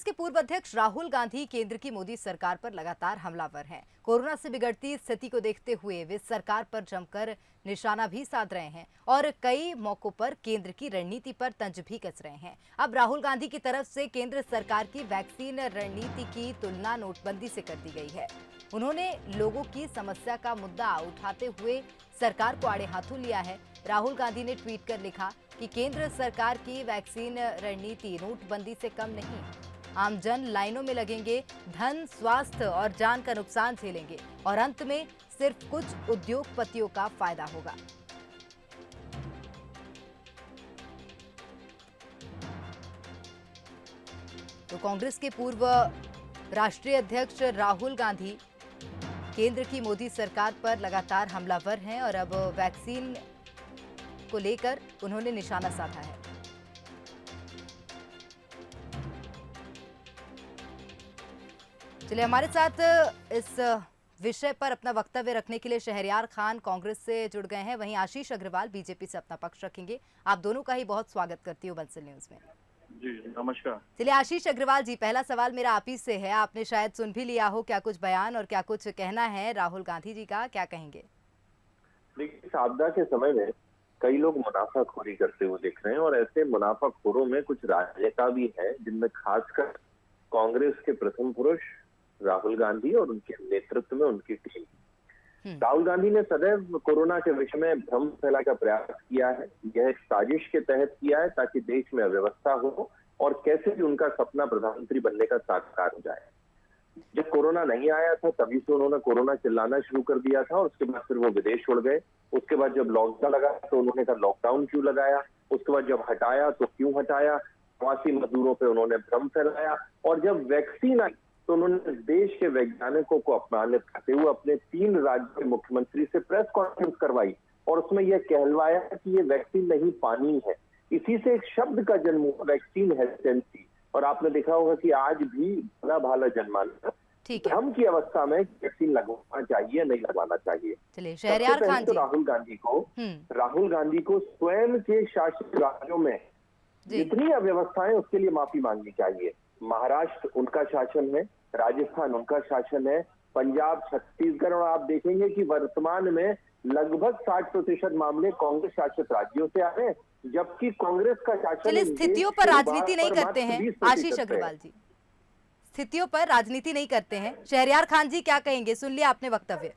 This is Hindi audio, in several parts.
के पूर्व अध्यक्ष राहुल गांधी केंद्र की मोदी सरकार पर लगातार हमलावर हैं। कोरोना से बिगड़ती स्थिति को देखते हुए वे सरकार पर जमकर निशाना भी साध रहे हैं और कई मौकों पर केंद्र की रणनीति पर तंज भी कस रहे हैं। अब राहुल गांधी की तरफ से केंद्र सरकार की वैक्सीन रणनीति की तुलना नोटबंदी से कर दी गई है। उन्होंने लोगों की समस्या का मुद्दा उठाते हुए सरकार को आड़े हाथों लिया है। राहुल गांधी ने ट्वीट कर लिखा कि केंद्र सरकार की वैक्सीन रणनीति नोटबंदी से कम नहीं। आमजन लाइनों में लगेंगे, धन, स्वास्थ्य और जान का नुकसान झेलेंगे और अंत में सिर्फ कुछ उद्योगपतियों का फायदा होगा। तो कांग्रेस के पूर्व राष्ट्रीय अध्यक्ष राहुल गांधी केंद्र की मोदी सरकार पर लगातार हमलावर हैं और अब वैक्सीन को लेकर उन्होंने निशाना साधा है। चलिए, हमारे साथ इस विषय पर अपना वक्तव्य रखने के लिए शहरयार खान कांग्रेस से जुड़ गए हैं, वहीं आशीष अग्रवाल बीजेपी से अपना पक्ष रखेंगे। आप दोनों का ही बहुत स्वागत करती हूँ बंसल न्यूज में। जी नमस्कार। चलिए आशीष अग्रवाल जी, पहला सवाल मेरा आप ही से है। आपने शायद सुन भी लिया हो क्या कुछ बयान और क्या कुछ कहना है राहुल गांधी जी का, क्या कहेंगे? देखिए, इस आपदा के समय में कई लोग मुनाफाखोरी करते हुए दिख रहे हैं और ऐसे मुनाफाखोरों में कुछ राजनेता भी हैं, जिनमें खासकर कांग्रेस के प्रथम पुरुष राहुल गांधी और उनके नेतृत्व में उनकी टीम। राहुल गांधी ने सदैव कोरोना के विषय में भ्रम फैलाने का प्रयास किया है। यह एक साजिश के तहत किया है ताकि देश में अव्यवस्था हो और कैसे भी उनका सपना प्रधानमंत्री बनने का साकार हो जाए। जब कोरोना नहीं आया था तभी से उन्होंने कोरोना चिल्लाना शुरू कर दिया था और उसके बाद फिर वो विदेश उड़ गए। उसके बाद जब लॉकडाउन लगा तो उन्होंने कहा लॉकडाउन क्यों लगाया, उसके बाद जब हटाया तो क्यों हटाया, प्रवासी मजदूरों पे उन्होंने भ्रम फैलाया और जब वैक्सीन आई तो उन्होंने देश के वैज्ञानिकों को अपमानित करते हुए अपने 3 राज्यों के मुख्यमंत्री से प्रेस कॉन्फ्रेंस करवाई और उसमें यह कहलवाया कि ये वैक्सीन नहीं, पानी है। इसी से एक शब्द का जन्म हुआ, वैक्सीन हेजिटेंसी। और आपने देखा होगा कि आज भी भला भाला जनमानस भ्रम की अवस्था में वैक्सीन लगवाना चाहिए, नहीं लगवाना चाहिए। चलिए शहरयार खान जी, राहुल गांधी को स्वयं के शासित राज्यों में जितनी अव्यवस्थाएं उसके लिए माफी मांगनी चाहिए। महाराष्ट्र उनका शासन है, राजस्थान उनका शासन है, पंजाब, छत्तीसगढ़, और आप देखेंगे कि वर्तमान में लगभग 60% मामले कांग्रेस शासित राज्यों से आ रहे हैं, जबकि कांग्रेस का शासन। चलिए, स्थितियों पर राजनीति नहीं करते हैं आशीष अग्रवाल जी, स्थितियों पर राजनीति नहीं करते हैं। शहरयार खान जी क्या कहेंगे? सुन लिया आपने वक्तव्य।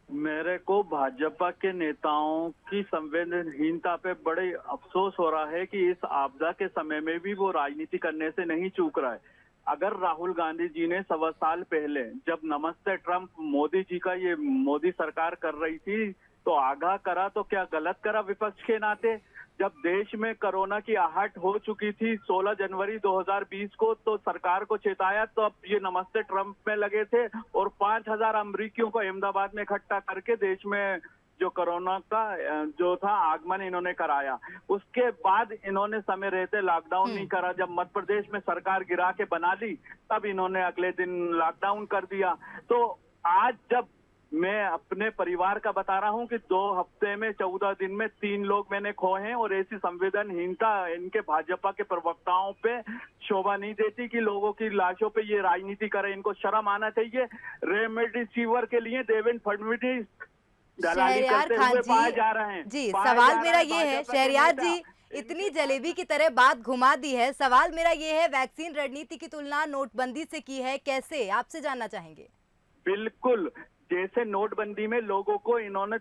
मेरे को भाजपा के नेताओं की संवेदनहीनता पे बड़े अफसोस हो रहा है कि इस आपदा के समय में भी वो राजनीति करने से नहीं चूक रहा है। अगर राहुल गांधी जी ने 1.25 साल पहले जब नमस्ते ट्रंप मोदी जी का ये मोदी सरकार कर रही थी तो आगाह करा तो क्या गलत करा विपक्ष के नाते? जब देश में कोरोना की आहट हो चुकी थी 16 जनवरी 2020 को तो सरकार को चेताया, तो अब ये नमस्ते ट्रंप में लगे थे और 5000 अमरीकियों को अहमदाबाद में इकट्ठा करके देश में जो कोरोना का जो था आगमन इन्होंने कराया। उसके बाद इन्होंने समय रहते लॉकडाउन नहीं करा। जब मध्य प्रदेश में सरकार गिरा के बना ली तब इन्होंने अगले दिन लॉकडाउन कर दिया। तो आज जब मैं अपने परिवार का बता रहा हूं कि 2 हफ्ते में 14 दिन में 3 लोग मैंने खोए हैं और ऐसी संवेदनहीनता इनके भाजपा के प्रवक्ताओं पे शोभा नहीं देती कि लोगों की लाशों पे ये राजनीति करे। इनको शर्म आना चाहिए। रेमडेसिविर के लिए देवेंद्र फडणवीस दलाली करते हुए पाए जा रहे हैं। जी, सवाल मेरा ये है शहरयार जी, इतनी जलेबी की तरह बात घुमा दी है। सवाल मेरा ये है, वैक्सीन रणनीति की तुलना नोटबंदी से की है, कैसे? आपसे जानना चाहेंगे। बिल्कुल, जैसे नोटबंदी में लोगों को इन्होंने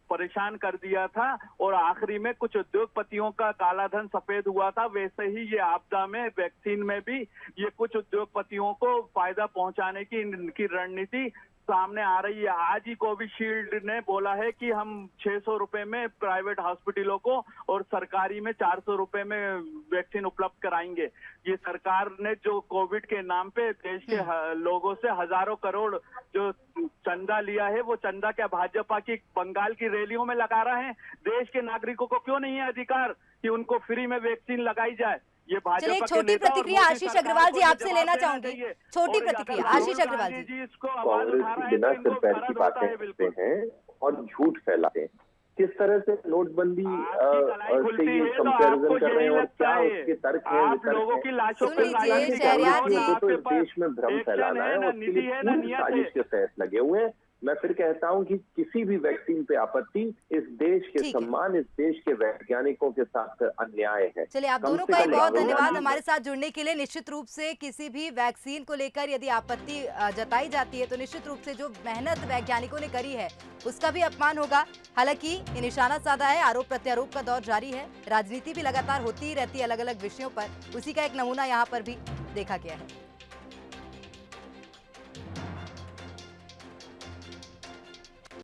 परेशान कर दिया था और आखिरी में कुछ उद्योगपतियों का काला धन सफेद हुआ था, वैसे ही ये आपदा में वैक्सीन में भी ये कुछ उद्योगपतियों को फायदा पहुंचाने की इनकी रणनीति सामने आ रही है। आज ही कोविशील्ड ने बोला है कि हम 600 रुपए में प्राइवेट हॉस्पिटलों को और सरकारी में 400 रुपए में वैक्सीन उपलब्ध कराएंगे। ये सरकार ने जो कोविड के नाम पे देश के लोगों से हजारों करोड़ जो चंदा लिया है, वो चंदा क्या भाजपा की बंगाल की रैलियों में लगा रहे हैं? देश के नागरिकों को क्यों नहीं है अधिकार कि उनको फ्री में वैक्सीन लगाई जाए? ये चलिए, छोटी प्रतिक्रिया आशीष अग्रवाल जी आपसे लेना चाहूंगी। छोटी प्रतिक्रिया आशीष अग्रवाल जी। कांग्रेस बिना सिर पैर की बातें करते हैं और झूठ फैलाते हैं। किस तरह से नोटबंदी से ये कंपैरिजन कर रहे हैं और क्या उसके तर्क हैं, आप लोगों की लाशों सुन पे लीजिए शहरयार जी, तो इस देश में भ्रम फैलाना है और उसके लिए पूरी साजिश के तहत लगे हुए हैं। मैं फिर कहता हूं कि किसी भी वैक्सीन पे आपत्ति इस देश के सम्मान, इस देश के वैज्ञानिकों के साथ अन्याय है। चलिए, आप दोनों का ही बहुत धन्यवाद हमारे साथ जुड़ने के लिए। निश्चित रूप से किसी भी वैक्सीन को लेकर यदि आपत्ति जताई जाती है तो निश्चित रूप से जो मेहनत वैज्ञानिकों ने करी है उसका भी अपमान होगा। हालांकि ये निशाना साधा है, आरोप प्रत्यारोप का दौर जारी है, राजनीति भी लगातार होती ही रहती है अलग अलग विषयों पर, उसी का एक नमूना यहाँ पर भी देखा गया है।